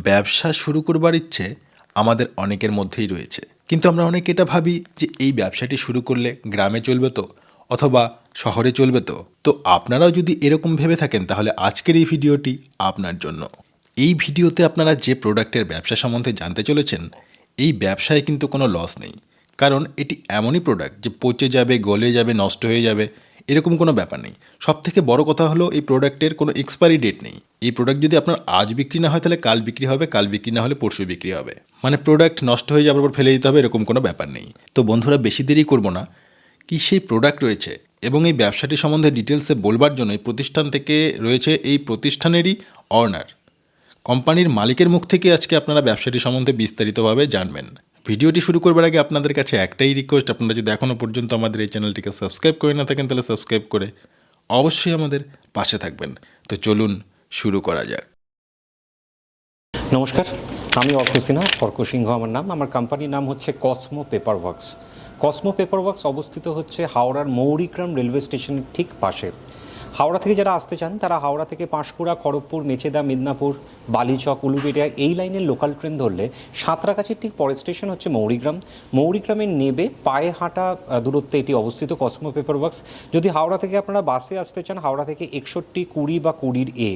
ব্যবসা শুরু করবার ইচ্ছে আমাদের অনেকের মধ্যেই রয়েছে, কিন্তু আমরা অনেকে এটা ভাবি যে এই ব্যবসাটি শুরু করলে গ্রামে চলবে তো, অথবা শহরে চলবে তো। তো আপনারাও যদি এরকম ভেবে থাকেন তাহলে আজকের এই ভিডিওটি আপনার জন্য। এই ভিডিওতে আপনারা যে প্রোডাক্টের ব্যবসা সম্বন্ধে জানতে চলেছেন, এই ব্যবসায় কিন্তু কোনো লস নেই, কারণ এটি এমনই প্রোডাক্ট যে পচে যাবে, গলে যাবে, নষ্ট হয়ে যাবে, এরকম কোনো ব্যাপার নেই। সবথেকে বড় কথা হলো এই প্রোডাক্টের কোনো এক্সপায়ারি ডেট নেই। এই প্রোডাক্ট যদি আপনার আজ বিক্রি না হয় তাহলে কাল বিক্রি হবে, কাল বিক্রি না হলে পরশু বিক্রি হবে। মানে প্রোডাক্ট নষ্ট হয়ে যাওয়ার পর ফেলে দিতে হবে, এরকম কোনো ব্যাপার নেই। তো বন্ধুরা, বেশি দেরি করব না, কি সেই প্রোডাক্ট রয়েছে এবং এই ব্যবসাটি সম্বন্ধে ডিটেলসে বলবার জন্য এই প্রতিষ্ঠান থেকে রয়েছে এই প্রতিষ্ঠানেরই অনার, কোম্পানির মালিকের মুখ থেকে আজকে আপনারা ব্যবসাটি সম্বন্ধে বিস্তারিতভাবে জানবেন। ভিডিওটি শুরু করবার আগে আপনাদের কাছে একটাই রিকোয়েস্ট, আপনারা যদি এখনও পর্যন্ত আমাদের এই চ্যানেলটিকে সাবস্ক্রাইব করে না থাকেন তাহলে সাবস্ক্রাইব করে অবশ্যই আমাদের পাশে থাকবেন। তো চলুন শুরু করা যাক। নমস্কার, আমি অর্ক সিনহা, অর্ক সিংহ আমার নাম। আমার কোম্পানির নাম হচ্ছে Cosmo paper works. Cosmo paper works অবস্থিত হচ্ছে হাওড়ার মৌরিগ্রাম রেলওয়ে স্টেশনের ঠিক পাশে। হাওড়া থেকে যারা আসতে চান তারা হাওড়া থেকে পাঁশকুড়া, খড়গপুর, মেচেদা, মিদনাপুর, বালিচক, উলুবেড়িয়া এই লাইনের লোকাল ট্রেন ধরলে সাঁতরাগাছির ঠিক পরের স্টেশন হচ্ছে মৌরিগ্রাম। মৌরিগ্রামে নেবে পায়ে হাঁটা দূরত্বে এটি অবস্থিত কসমো পেপার ওয়ার্কস। যদি হাওড়া থেকে আপনারা বাসে আসতে চান, হাওড়া থেকে 61, 20 বা 20A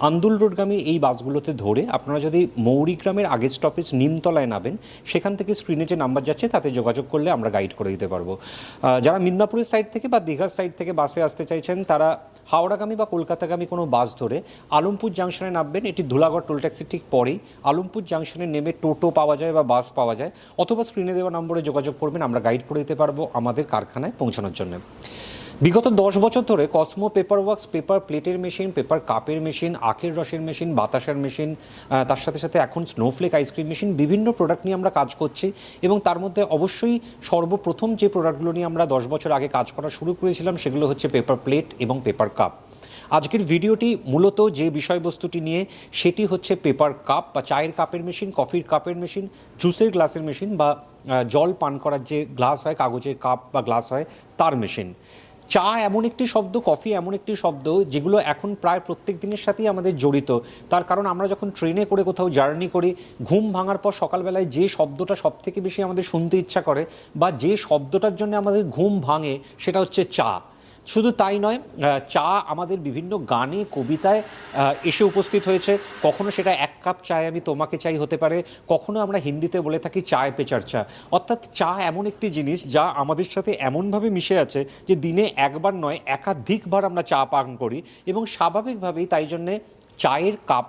আন্দুল রোডগামী এই বাসগুলোতে ধরে আপনারা যদি মৌরিগ্রামের আগের স্টপেজ নিমতলায় নামেন, সেখান থেকে স্ক্রিনে যে নাম্বার যাচ্ছে তাতে যোগাযোগ করলে আমরা গাইড করে দিতে পারবো। যারা মিদনাপুরের সাইড থেকে বা দীঘার সাইড থেকে বাসে আসতে চাইছেন তারা হাওড়াগামী বা কলকাতাগামী কোনো বাস ধরে আলমপুর জাংশনে নামবেন। এটি ধুলাগড় টোল ট্যাক্সির ঠিক পরেই। আলমপুর জাংশনে নেমে টোটো পাওয়া যায় বা বাস পাওয়া যায়, অথবা স্ক্রিনে দেওয়া নম্বরে যোগাযোগ করবেন, আমরা গাইড করে দিতে পারবো আমাদের কারখানায় পৌঁছানোর জন্য। বিগত 10 বছর ধরে কসমো পেপার ওয়ার্কস পেপার প্লেটের মেশিন, পেপার কাপের মেশিন, আখের রসের মেশিন, বাতাসার মেশিন, তার সাথে সাথে এখন স্নোফ্লেক আইসক্রিম মেশিন, বিভিন্ন প্রোডাক্ট নিয়ে আমরা কাজ করছি। এবং তার মধ্যে অবশ্যই সর্বপ্রথম যে প্রোডাক্টগুলো নিয়ে আমরা 10 বছর আগে কাজ করা শুরু করেছিলাম সেগুলো হচ্ছে পেপার প্লেট এবং পেপার কাপ। আজকের ভিডিওটি মূলত যে বিষয়বস্তুটি নিয়ে সেটি হচ্ছে পেপার কাপ বা চায়ের কাপের মেশিন, কফির কাপের মেশিন, জুসের গ্লাসের মেশিন বা জল পান করার যে গ্লাস হয়, কাগজের কাপ বা গ্লাস হয়, তার মেশিন। চা এমন একটি শব্দ, কফি এমন একটি শব্দ যেগুলো এখন প্রায় প্রত্যেক দিনের সাথেই আমাদের জড়িত। তার কারণ আমরা যখন ট্রেনে করে কোথাও জার্নি করি, ঘুম ভাঙার পর সকালবেলায় যে শব্দটা সব থেকে বেশি আমাদের শুনতে ইচ্ছা করে বা যে শব্দটার জন্য আমাদের ঘুম ভাঙে সেটা হচ্ছে চা। শুধু তাই নয়, চা আমাদের বিভিন্ন গানে, কবিতায় এসে উপস্থিত হয়েছে। কখনো সেটা এক কাপ চায় আমি তোমাকে চাই হতে পারে, কখনো আমরা হিন্দিতে বলে থাকি চায় পে চর্চা। অর্থাৎ চা এমন একটি জিনিস যা আমাদের সাথে এমনভাবে মিশে আছে যে দিনে একবার নয় একাধিকবার আমরা চা পান করি। এবং স্বাভাবিকভাবেই তাই জন্যে চায়ের কাপ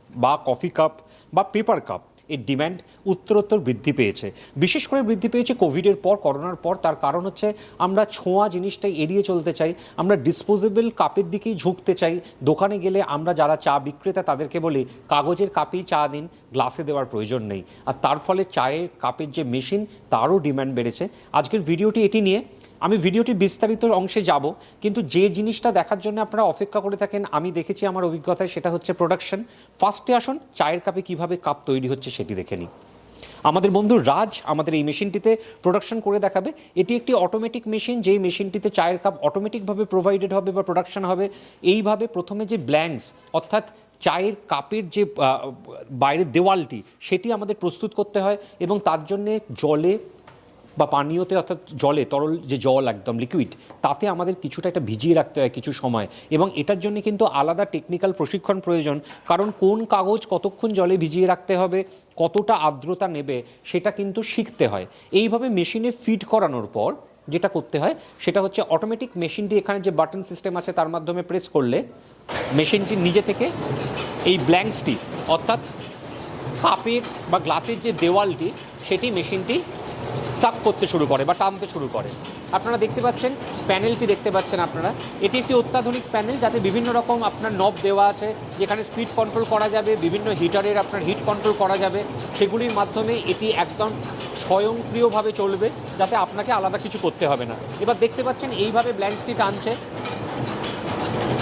বা কফি কাপ বা পেপার কাপ এর ডিম্যান্ড উত্তরোত্তর বৃদ্ধি পেয়েছে। বিশেষ করে বৃদ্ধি পেয়েছে কোভিডের পর, করোনার পর। তার কারণ হচ্ছে আমরা ছোঁয়া জিনিসটাই এড়িয়ে চলতে চাই, আমরা ডিসপোজেবল কাপের দিকেই ঝুঁকতে চাই। দোকানে গেলে আমরা যারা চা বিক্রেতা তাদেরকে বলি কাগজের কাপেই চা দিন, গ্লাসে দেওয়ার প্রয়োজন নেই। আর তার ফলে চায়ের কাপের যে মেশিন তারও ডিম্যান্ড বেড়েছে। আজকের ভিডিওটি এটি নিয়ে। আমি ভিডিওটির বিস্তারিত অংশে যাব, কিন্তু যে জিনিসটা দেখার জন্য আপনারা অপেক্ষা করে থাকেন আমি দেখেছি আমার অভিজ্ঞতায়, সেটা হচ্ছে প্রোডাকশন। ফার্স্টে আসুন চায়ের কাপে কিভাবে কাপ তৈরি হচ্ছে সেটি দেখে নিই। আমাদের বন্ধু রাজ আমাদের এই মেশিনটিতে প্রোডাকশন করে দেখাবে। এটি একটি অটোমেটিক মেশিন, যেই মেশিনটিতে চায়ের কাপ অটোমেটিকভাবে প্রোভাইডেড হবে বা প্রোডাকশন হবে। এইভাবে প্রথমে যে ব্ল্যাঙ্কস অর্থাৎ চায়ের কাপের যে বাইরের দেওয়ালটি সেটি আমাদের প্রস্তুত করতে হয় এবং তার জন্যে জলে বা পানীয়তে অর্থাৎ জলে, তরল যে জল একদম লিকুইড, তাতে আমাদের কিছুটা একটা ভিজিয়ে রাখতে হয় কিছু সময়। এবং এটার জন্য কিন্তু আলাদা টেকনিক্যাল প্রশিক্ষণ প্রয়োজন, কারণ কোন কাগজ কতক্ষণ জলে ভিজিয়ে রাখতে হবে, কতটা আর্দ্রতা নেবে সেটা কিন্তু শিখতে হয়। এইভাবে মেশিনে ফিড করানোর পর যেটা করতে হয় সেটা হচ্ছে অটোমেটিক মেশিনটি, এখানে যে বাটন সিস্টেম আছে তার মাধ্যমে প্রেস করলে মেশিনটি নিজে থেকে এই ব্ল্যাঙ্কসটি অর্থাৎ কাপের বা গ্লাসের যে দেওয়ালটি সেটি মেশিনটি সাক করতে শুরু করে বা টানতে শুরু করে। আপনারা দেখতে পাচ্ছেন প্যানেলটি দেখতে পাচ্ছেন আপনারা, এটি একটি অত্যাধুনিক প্যানেল যাতে বিভিন্ন রকম আপনার নব দেওয়া আছে, যেখানে স্পিড কন্ট্রোল করা যাবে, বিভিন্ন হিটারের আপনার হিট কন্ট্রোল করা যাবে। সেগুলির মাধ্যমে এটি একদম স্বয়ংক্রিয়ভাবে চলবে, যাতে আপনাকে আলাদা কিছু করতে হবে না। এবার দেখতে পাচ্ছেন এইভাবে ব্ল্যাঙ্কটি টানছে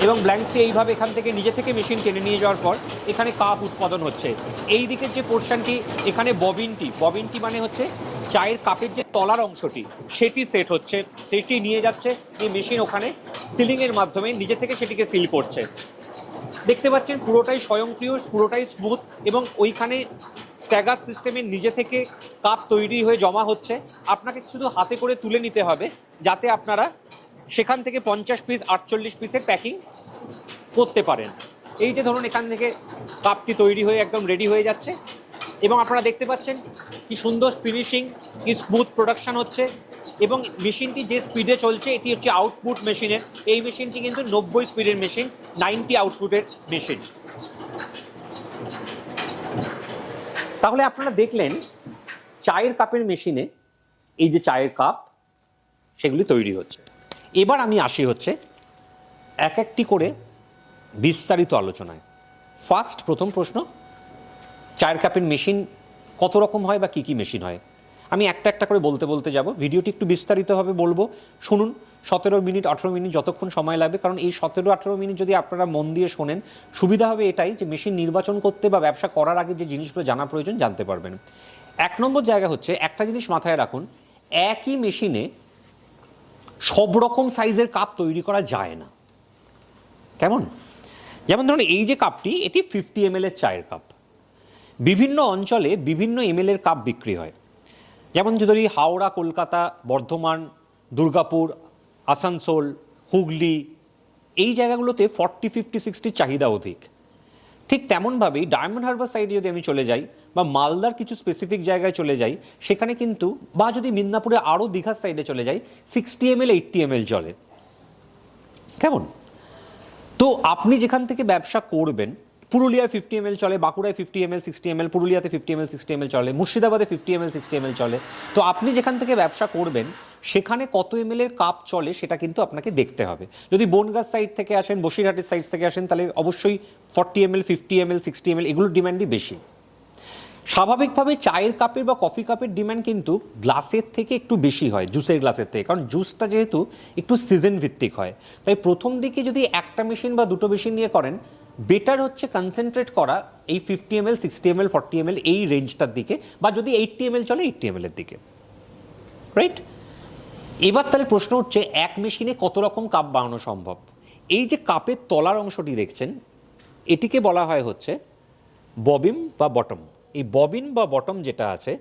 এবং ব্ল্যাঙ্কটি এইভাবে এখান থেকে নিজে থেকে মেশিন টেনে নিয়ে যাওয়ার পর এখানে কাপ উৎপাদন হচ্ছে। এই দিকের যে পোর্শনটি, এখানে ববিনটি মানে হচ্ছে চায়ের কাপের যে তলার অংশটি সেটি সেট হচ্ছে, সেটি নিয়ে যাচ্ছে এই মেশিন ওখানে সিলিংয়ের মাধ্যমে নিজে থেকে সেটিকে সিল করছে। দেখতে পাচ্ছেন পুরোটাই স্বয়ংক্রিয়, পুরোটাই স্মুথ, এবং ওইখানে স্ট্যাগার সিস্টেমের নিজে থেকে কাপ তৈরি হয়ে জমা হচ্ছে। আপনাকে শুধু হাতে করে তুলে নিতে হবে, যাতে আপনারা সেখান থেকে 50 পিস 48 পিসের প্যাকিং করতে পারেন। এই যে ধরুন এখান থেকে কাপটি তৈরি হয়ে একদম রেডি হয়ে যাচ্ছে, এবং আপনারা দেখতে পাচ্ছেন কি সুন্দর ফিনিশিং, কি স্মুথ প্রোডাকশন হচ্ছে। এবং মেশিনটি যে স্পিডে চলছে, এটি হচ্ছে আউটপুট মেশিনের। এই মেশিনটি কিন্তু 90 স্পিডের মেশিন, 90 আউটপুটের মেশিন। তাহলে আপনারা দেখলেন চায়ের কাপের মেশিনে এই যে চায়ের কাপ, সেগুলি তৈরি হচ্ছে। এবার আমি আসি হচ্ছে এক একটি করে বিস্তারিত আলোচনায়। প্রথম প্রশ্ন, চায়ের কাপের মেশিন কত রকম হয় বা কি কি মেশিন হয়? আমি একটা একটা করে বলতে বলতে যাব, ভিডিওটি একটু বিস্তারিতভাবে বলবো, শুনুন। 17 মিনিট 18 মিনিট যতক্ষণ সময় লাগবে, কারণ এই 17-18 মিনিট যদি আপনারা মন দিয়ে শোনেন, সুবিধা হবে এটাই যে মেশিন নির্বাচন করতে বা ব্যবসা করার আগে যে জিনিসগুলো জানা প্রয়োজন জানতে পারবেন। 1 নম্বর জায়গা হচ্ছে, একটা জিনিস মাথায় রাখুন, একই মেশিনে সব রকম সাইজের কাপ তৈরি করা যায় না। কেমন? যেমন ধরুন এই যে কাপটি, এটি 50 ml এর চায়ের কাপ। বিভিন্ন অঞ্চলে বিভিন্ন ml এর কাপ বিক্রি হয়। যেমন যদি হাওড়া, কলকাতা, বর্ধমান, দুর্গাপুর, আসানসোল, হুগলি, এই জায়গাগুলোতে 40, 50, 60 চাহিদা অধিক। ঠিক তেমনভাবেই ডায়মন্ড হারবার সাইডে যদি আমি চলে যাই, বা মালদার কিছু স্পেসিফিক জায়গায় চলে যাই, সেখানে কিন্তু, বা যদি মিদনাপুরে আরও দীঘার সাইডে চলে যাই, 60 ml 80 ml চলে। কেমন? তো আপনি যেখান থেকে ব্যবসা করবেন, পুরুলিয়ায় 50 ml চলে, বাঁকুড়ায় 50 ml 60 ml, পুরুলিয়াতে 50 ml 60 ml চলে, মুর্শিদাবাদে 50 ml 60 ml চলে। তো আপনি যেখান থেকে ব্যবসা করবেন সেখানে কত ml এর কাপ চলে সেটা কিন্তু আপনাকে দেখতে হবে। যদি বনগাঁ সাইড থেকে আসেন, বসিরহাটের সাইড থেকে আসেন, তাহলে অবশ্যই 40 ml 50 ml 60 ml এগুলোর ডিমান্ডই বেশি। স্বাভাবিকভাবে চায়ের কাপের বা কফি কাপের ডিমান্ড কিন্তু গ্লাসের থেকে একটু বেশি হয়, জুসের গ্লাসের থেকে, কারণ জুসটা যেহেতু একটু সিজন ভিত্তিক হয়। তাই প্রথম দিকে যদি একটা মেশিন বা দুটো মেশিন নিয়ে করেন, বেটার হচ্ছে কনসেন্ট্রেট করা এই 50 ml 60 ml 40 ml এই রেঞ্জটার দিকে, বা যদি 80 ml চলে 80 ml এর দিকে, রাইট? এবার তাহলে প্রশ্ন হচ্ছে, এক মেশিনে কত রকম কাপ বানানো সম্ভব? এই যে কাপের তলার অংশটি দেখছেন, এটিকে বলা হয় হচ্ছে ববিন বা বটম। এই ববিন বা বটম যেটা আছে,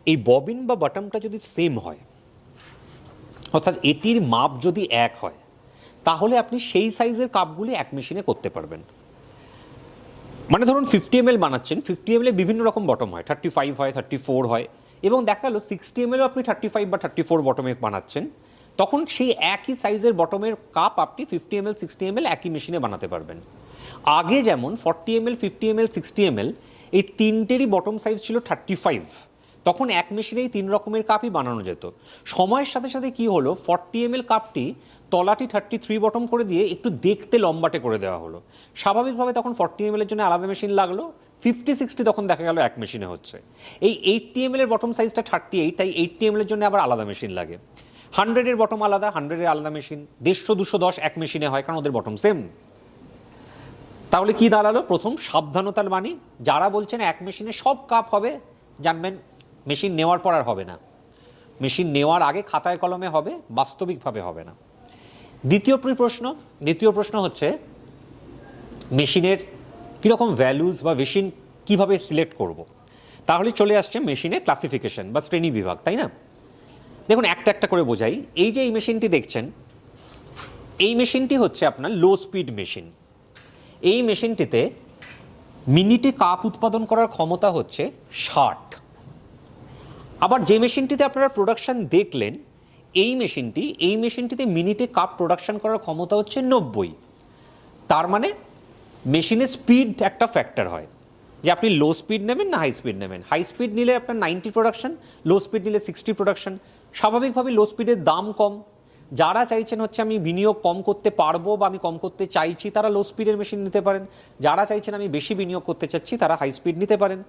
এই ববিন বা বটমটা যদি সেম হয়, অর্থাৎ এটির মাপ যদি এক হয়, তাহলে আপনি সেই সাইজের কাপগুলি এক মেশিনে করতে পারবেন। মানে ধরুন 50 ml বানাচ্ছেন, 50 ml বিভিন্ন রকম বটম হয়, 35 হয়, 34 হয়, এবং দেখা গেল 60 ml আপনি 35 বা 34 বটমে বানাচ্ছেন, তখন সেই একই সাইজের বটমের কাপ আপনি 50 ml 60 ml একই মেশিনে বানাতে পারবেন। আগে যেমন 40 ml 50 ml 60 ml এই তিনটেরই বটম সাইজ ছিল 35, তখন এক মেশিনেই 3 রকমের কাপই বানানো যেত। সময়ের সাথে সাথে কি হলো, 40 ml কাপটি তলাটি 33 বটম করে দিয়ে একটু দেখতে লম্বাটে করে দেওয়া হলো। স্বাভাবিকভাবে তখন 40 ml এর জন্য আলাদা মেশিন লাগলো, 50-60 তখন দেখা গেল এক মেশিনে হচ্ছে। এই 80 ml এর বটম সাইজটা 38, তাই 80 ml এর জন্য আবার আলাদা মেশিন লাগে। 100 এর বটম আলাদা, 100 এর আলাদা মেশিন, 150-210 এক মেশিনে হয়, কারণ ওদের বটম সেম। তাহলে কি দাঁড়ালো? প্রথম সাবধানতার বাণী, যারা বলছেন এক মেশিনে সব কাপ হবে, জানবেন মেশিন নেওয়ার পর আর হবে না। মেশিন নেওয়ার আগে খাতায় কলমে হবে, বাস্তবিকভাবে হবে না। দ্বিতীয় প্রশ্ন হচ্ছে মেশিনের কীরকম ভ্যালুজ বা মেশিন কিভাবে সিলেক্ট করব। তাহলে চলে আসছে মেশিনের ক্লাসিফিকেশন বা শ্রেণী বিভাগ, তাই না? দেখুন একটা একটা করে বোঝাই। এই যে এই মেশিনটি দেখছেন, এই মেশিনটি হচ্ছে আপনার লো স্পিড মেশিন। এই মেশিনটিতে মিনিটে কাপ উৎপাদন করার ক্ষমতা হচ্ছে 60। আবার যে মেশিনটিতে আপনারা প্রোডাকশন দেখলেন, এই মেশিনটিতে মিনিটে কাপ প্রোডাকশন করার ক্ষমতা হচ্ছে 90। তার মানে মেশিনের স্পিড একটা ফ্যাক্টর হয়, যে আপনি লো স্পিড নেবেন না হাই স্পিড নেবেন। হাই স্পিড নিলে আপনার 90 প্রোডাকশন, লো স্পিড নিলে 60 প্রোডাকশন। স্বাভাবিকভাবে লো স্পিডের দাম কম। যারা চাইছেন হচ্ছে আমি বিনিয়োগ কম করতে পারবো বা আমি কম করতে চাইছি, তারা লো স্পিডের মেশিন নিতে পারেন। যারা চাইছেন আমি বেশি বিনিয়োগ করতে চাচ্ছি, তারা হাই স্পিড নিতে পারেন।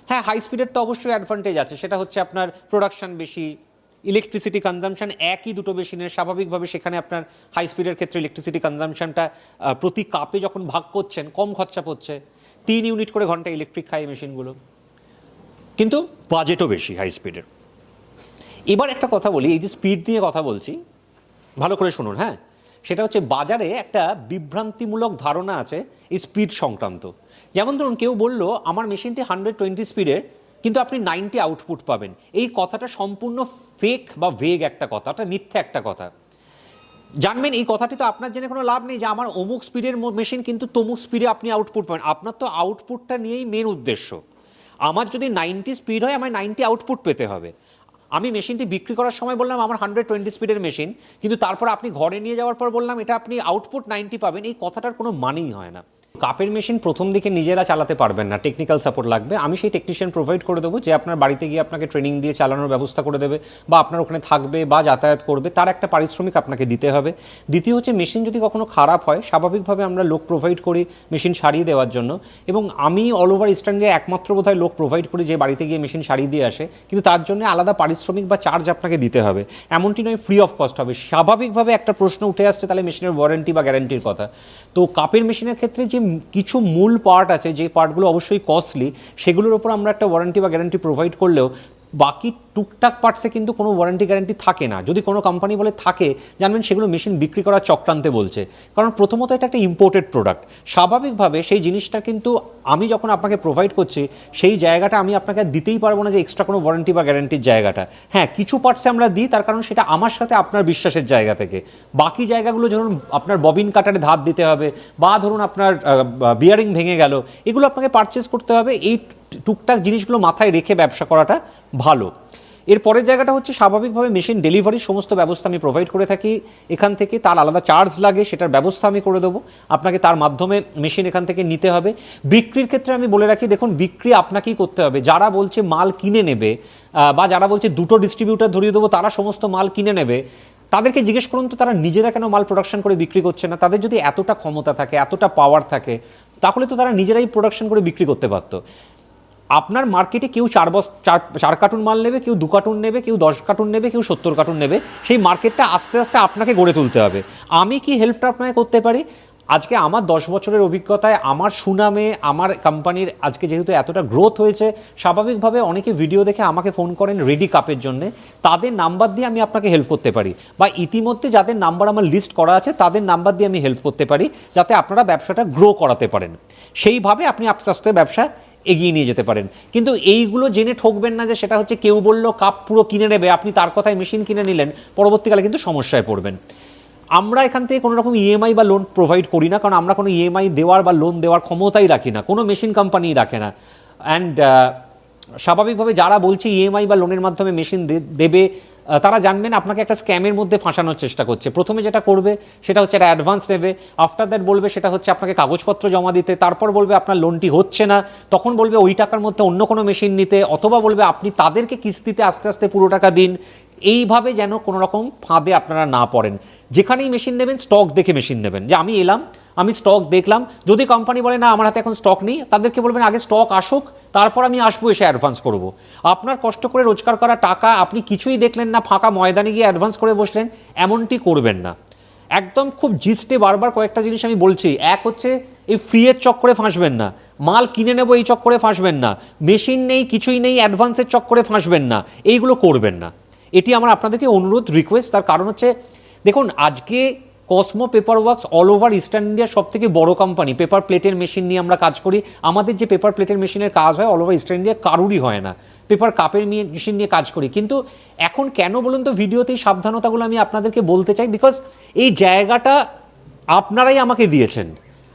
হ্যাঁ, হাই স্পিডের তো অবশ্যই অ্যাডভান্টেজ আছে, সেটা হচ্ছে আপনার প্রোডাকশন বেশি, ইলেকট্রিসিটি কনজামশন একই দুটো মেশিনের, স্বাভাবিকভাবে সেখানে আপনার হাই স্পিডের ক্ষেত্রে ইলেকট্রিসিটি কনজামশনটা প্রতি কাপে যখন ভাগ করছেন কম খরচা পড়ছে। 3 ইউনিট করে ঘন্টায় ইলেকট্রিক খায় মেশিনগুলো, কিন্তু বাজেটও বেশি হাই স্পিডের। এবার একটা কথা বলি, এই যে স্পিড নিয়ে কথা বলছি, ভালো করে শুনুন। হ্যাঁ, সেটা হচ্ছে বাজারে একটা বিভ্রান্তিমূলক ধারণা আছে এই স্পিড সংক্রান্ত। যেমন ধরুন কেউ বললো আমার মেশিনটি 120 স্পিডের, কিন্তু আপনি 90 আউটপুট পাবেন। এই কথাটা সম্পূর্ণ ফেক বা ভেগ একটা কথা, এটা মিথ্যে একটা কথা। জানবেন এই কথাটি তো আপনার জেনে কোনো লাভ নেই যে আমার অমুক স্পিডের মেশিন কিন্তু তমুক স্পিডে আপনি আউটপুট পাবেন। আপনার তো আউটপুটটা নিয়েই মেন উদ্দেশ্য। আমার যদি 90 স্পিড হয় আমার 90 আউটপুট পেতে হবে। আমি মেশিনটি বিক্রি করার সময় বললাম আমার 120 স্পিডের মেশিন, কিন্তু তারপর আপনি ঘরে নিয়ে যাওয়ার পর বললাম এটা আপনি আউটপুট 90 পাবেন। এই কথাটার কোনো মানেই হয় না। কাপের মেশিন প্রথম দিকে নিজেরা চালাতে পারবেন না, টেকনিক্যাল সাপোর্ট লাগবে। আমি সেই টেকনিশিয়ান প্রোভাইড করে দেবো যে আপনার বাড়িতে গিয়ে আপনাকে ট্রেনিং দিয়ে চালানোর ব্যবস্থা করে দেবে, বা আপনার ওখানে থাকবে বা যাতায়াত করবে, তার একটা পারিশ্রমিক আপনাকে দিতে হবে। দ্বিতীয় হচ্ছে মেশিন যদি কখনো খারাপ হয় স্বাভাবিকভাবে আমরা লোক প্রোভাইড করি মেশিন সারিয়ে দেওয়ার জন্য, এবং আমি অল ওভার ইস্টার্ন ইন্ডিয়া একমাত্র বোধহয় লোক প্রোভাইড করি যে বাড়িতে গিয়ে মেশিন সারিয়ে দিয়ে আসে, কিন্তু তার জন্য আলাদা পারিশ্রমিক বা চার্জ আপনাকে দিতে হবে। এমনটি নয় ফ্রি অফ কস্ট হবে। স্বাভাবিকভাবে একটা প্রশ্ন উঠে আসছে তাহলে মেশিনের ওয়ারেন্টি বা গ্যারান্টির কথা। তো কাপের মেশিনের ক্ষেত্রে যে কিছু মূল পার্ট আছে যে পার্টগুলো অবশ্যই কস্টলি, সেগুলোর উপর আমরা একটা ওয়ারেন্টি বা গ্যারান্টি প্রোভাইড করলেও বাকি টুকটাক পার্টসে কিন্তু কোনো ওয়ারেন্টি গ্যারান্টি থাকে না। যদি কোনো কোম্পানি বলে থাকে, জানবেন সেগুলো মেশিন বিক্রি করার চক্রান্তে বলছে। কারণ প্রথমত এটা একটা ইম্পোর্টেড প্রোডাক্ট, স্বাভাবিকভাবে সেই জিনিসটা কিন্তু আমি যখন আপনাকে প্রোভাইড করছি সেই জায়গাটা আমি আপনাকে দিতেই পারবো না যে এক্সট্রা কোনো ওয়ারেন্টি বা গ্যারান্টির জায়গাটা। হ্যাঁ, কিছু পার্টসে আমরা দিই, তার কারণ সেটা আমার সাথে আপনার বিশ্বাসের জায়গা থেকে। বাকি জায়গাগুলো ধরুন আপনার ববিন কাটারে ধার দিতে হবে, বা ধরুন আপনার বিয়ারিং ভেঙে গেল, এগুলো আপনাকে পারচেস করতে হবে। এই টুকটাক জিনিসগুলো মাথায় রেখে ব্যবসা করাটা ভালো। এর পরের জায়গাটা হচ্ছে স্বাভাবিকভাবে মেশিন ডেলিভারির সমস্ত ব্যবস্থা আমি প্রোভাইড করে থাকি এখান থেকে। তার আলাদা চার্জ লাগে, সেটার ব্যবস্থা আমি করে দেবো। আপনাকে তার মাধ্যমে মেশিন এখান থেকে নিতে হবে। বিক্রির ক্ষেত্রে আমি বলে রাখি, দেখুন বিক্রি আপনাকেই করতে হবে। যারা বলছে মাল কিনে নেবে, বা যারা বলছে দুটো ডিস্ট্রিবিউটার ধরিয়ে দেবো তারা সমস্ত মাল কিনে নেবে, তাদেরকে জিজ্ঞেস করুন তো তারা নিজেরা কেন মাল প্রোডাকশন করে বিক্রি করছে না। তাদের যদি এতটা ক্ষমতা থাকে, এতটা পাওয়ার থাকে, তাহলে তো তারা নিজেরাই প্রোডাকশন করে বিক্রি করতে পারতো। আপনার মার্কেটে কেউ 4 কার্টুন মাল নেবে, কেউ 2 কার্টুন নেবে, কেউ 10 কার্টুন নেবে, কেউ 70 কার্টুন নেবে। সেই মার্কেটটা আস্তে আস্তে আপনাকে গড়ে তুলতে হবে। আমি কি হেল্পটা আপনাকে করতে পারি? আজকে আমার 10 বছরের অভিজ্ঞতায়, আমার সুনামে, আমার কোম্পানির আজকে যেহেতু এতটা গ্রোথ হয়েছে, স্বাভাবিকভাবে অনেকে ভিডিও দেখে আমাকে ফোন করেন রেডি কাপের জন্য। তাদের নাম্বার দিয়ে আমি আপনাকে হেল্প করতে পারি, বা ইতিমধ্যে যাদের নাম্বার আমার লিস্ট করা আছে তাদের নাম্বার দিয়ে আমি হেল্প করতে পারি, যাতে আপনারা ব্যবসাটা গ্রো করাতে পারেন। সেইভাবে আপনি আস্তে আস্তে ব্যবসা এগিয়ে নিয়ে যেতে পারেন। কিন্তু এইগুলো জেনে ঠকবেন না যে সেটা হচ্ছে কেউ বললো কাপ পুরো কিনে নেবে, আপনি তার কথায় মেশিন কিনে নিলেন, পরবর্তীকালে কিন্তু সমস্যায় পড়বেন। আমরা এখান থেকে কোনো রকম ইএমআই বা লোন প্রোভাইড করি না, কারণ আমরা কোনো ইএমআই দেওয়ার বা লোন দেওয়ার ক্ষমতাই রাখি না, কোনো মেশিন কোম্পানিই রাখে না। অ্যান্ড স্বাভাবিকভাবে যারা বলছে ইএমআই বা লোনের মাধ্যমে মেশিন দেবে, তারা জানবেন আপনাকে একটা স্ক্যামের মধ্যে ফাঁসানোর চেষ্টা করছে। প্রথমে যেটা করবে সেটা হচ্ছে একটা অ্যাডভান্স নেবে, আফটার দ্যাট বলবে সেটা হচ্ছে আপনাকে কাগজপত্র জমা দিতে, তারপর বলবে আপনার লোনটি হচ্ছে না, তখন বলবে ওই টাকার মধ্যে অন্য কোনো মেশিন নিতে, অথবা বলবে আপনি তাদেরকে কিস্তিতে আস্তে আস্তে পুরো টাকা দিন। এইভাবে যেন কোনো রকম ফাঁদে আপনারা না পড়েন। যেখানেই মেশিন নেবেন স্টক দেখে মেশিন নেবেন, যে আমি এলাম, আমি স্টক দেখলাম। যদি কোম্পানি বলে না আমার হাতে এখন স্টক নেই, তাদেরকে বলবেন আগে স্টক আসুক, তারপর আমি আসবো, এসে অ্যাডভান্স করব। আপনার কষ্ট করে রোজগার করা টাকা আপনি কিছুই দেখলেন না, ফাঁকা ময়দানে গিয়ে অ্যাডভান্স করে বসলেন, এমনটি করবেন না। একদম খুব জিস্টে বারবার কয়েকটা জিনিস আমি বলছি। এক হচ্ছে এই ফ্রিয়ের চক্করে ফাঁসবেন না, মাল কিনে নেবো এই চক্করে ফাঁসবেন না, মেশিন নেই কিছুই নেই অ্যাডভান্সের চক্করে ফাঁসবেন না, এইগুলো করবেন না। এটি আমার আপনাদেরকে অনুরোধ, রিকোয়েস্ট। তার কারণ হচ্ছে দেখুন আজকে Cosmo paper works all over eastern ইন্ডিয়ার সব থেকে বড় কোম্পানি। পেপার প্লেটের মেশিন নিয়ে আমরা কাজ করি। আমাদের যে পেপার প্লেটের মেশিনের কাজ হয় অল ওভার ইস্টার্ন ইন্ডিয়া কারুরই হয় না। পেপার কাপের মেশিন নিয়ে কাজ করি। কিন্তু এখন কেন বলুন তো ভিডিওতেই সাবধানতাগুলো আমি আপনাদেরকে বলতে চাই, বিকজ এই জায়গাটা আপনারাই আমাকে দিয়েছেন।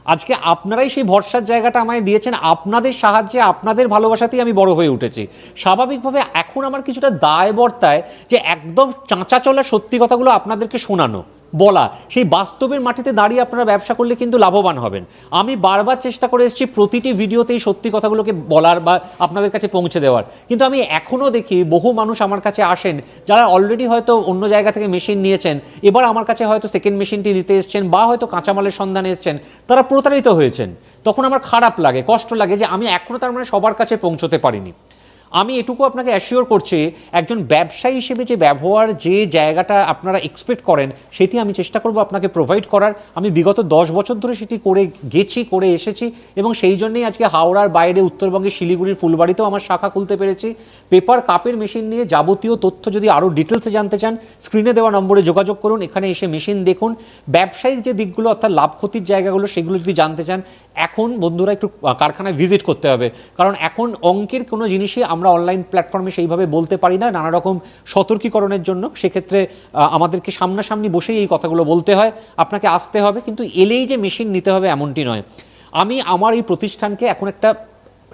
আজকে আপনারাই সেই ভরসার জায়গাটা আমায় দিয়েছেন। আপনাদের সাহায্যে, আপনাদের ভালোবাসাতেই আমি বড় হয়ে উঠেছি। স্বাভাবিকভাবে এখন আমার কিছুটা দায়বর্তায় যে একদম চাঁচা চলা সত্যি কথাগুলো আপনাদেরকে শোনানো, বলা। সেই বাস্তবের মাটিতে দাঁড়িয়ে আপনারা ব্যবসা করলে কিন্তু লাভবান হবেন। আমি বারবার চেষ্টা করে এসেছি প্রতিটি ভিডিওতেই সত্যি কথাগুলোকে বলার বা আপনাদের কাছে পৌঁছে দেওয়ার, কিন্তু আমি এখনও দেখি বহু মানুষ আমার কাছে আসেন যারা অলরেডি হয়তো অন্য জায়গা থেকে মেশিন নিয়েছেন, এবার আমার কাছে হয়তো সেকেন্ড মেশিনটি নিতে এসছেন, বা হয়তো কাঁচামালের সন্ধানে এসছেন, তারা প্রতারিত হয়েছেন। তখন আমার খারাপ লাগে, কষ্ট লাগে যে আমি এখনও তার মানে সবার কাছে পৌঁছতে পারিনি। আমি এটুকু আপনাকে অ্যাসিওর করছি, একজন ব্যবসায়ী হিসেবে যে ব্যবহার, যে জায়গাটা আপনারা এক্সপেক্ট করেন, সেটি আমি চেষ্টা করব আপনাকে প্রোভাইড করার। আমি বিগত 10 বছর ধরে সেটি করে গেছি, করে এসেছি, এবং সেই জন্যই আজকে হাওড়ার বাইরে উত্তরবঙ্গের শিলিগুড়ির ফুলবাড়িতেও আমার শাখা খুলতে পেরেছি। পেপার কাপের মেশিন নিয়ে যাবতীয় তথ্য যদি আরও ডিটেলসে জানতে চান, স্ক্রিনে দেওয়া নম্বরে যোগাযোগ করুন, এখানে এসে মেশিন দেখুন। ব্যবসায়িক যে দিকগুলো অর্থাৎ লাভ ক্ষতির জায়গাগুলো, সেগুলো যদি জানতে চান, এখন বন্ধুরা একটু কারখানায় ভিজিট করতে হবে, কারণ এখন অঙ্কের কোনো জিনিসই আমরা অনলাইন প্ল্যাটফর্মে সেইভাবে বলতে পারি না, নানা রকম সতর্কীকরণের জন্য। সেক্ষেত্রে আমাদেরকে সামনাসামনি বসেই এই কথাগুলো বলতে হয়। আপনাকে আসতে হবে, কিন্তু এলেই যে মেশিন নিতে হবে এমনটি নয়। আমি আমার এই প্রতিষ্ঠানকে এখন একটা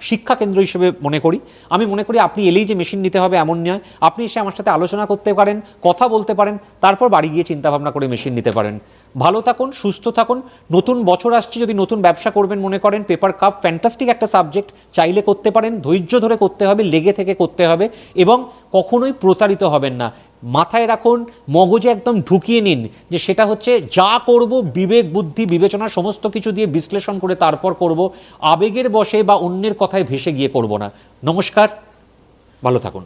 শিক্ষা কেন্দ্র হিসেবে মনে করি। আমি মনে করি আপনি এলেই যে মেশিন নিতে হবে এমন নয়, আপনি এসে আমার সাথে আলোচনা করতে পারেন, কথা বলতে পারেন, তারপর বাড়ি গিয়ে চিন্তাভাবনা করে মেশিন নিতে পারেন। ভালো থাকুন, সুস্থ থাকুন। নতুন বছর আসছে, যদি নতুন ব্যবসা করবেন মনে করেন, পেপার কাপ ফ্যান্টাস্টিক একটা সাবজেক্ট, চাইলে করতে পারেন। ধৈর্য ধরে করতে হবে, লেগে থেকে করতে হবে, এবং কখনোই প্রতারিত হবেন না। মাথায় রাখুন, মগজে একদম ঢুকিয়ে নিন যে সেটা হচ্ছে যা করব বিবেক বুদ্ধি বিবেচনা সমস্ত কিছু দিয়ে বিশ্লেষণ করে তারপর করব, আবেগের বশে বা অন্যের কথায় ভেসে গিয়ে করব না। নমস্কার, ভালো থাকুন।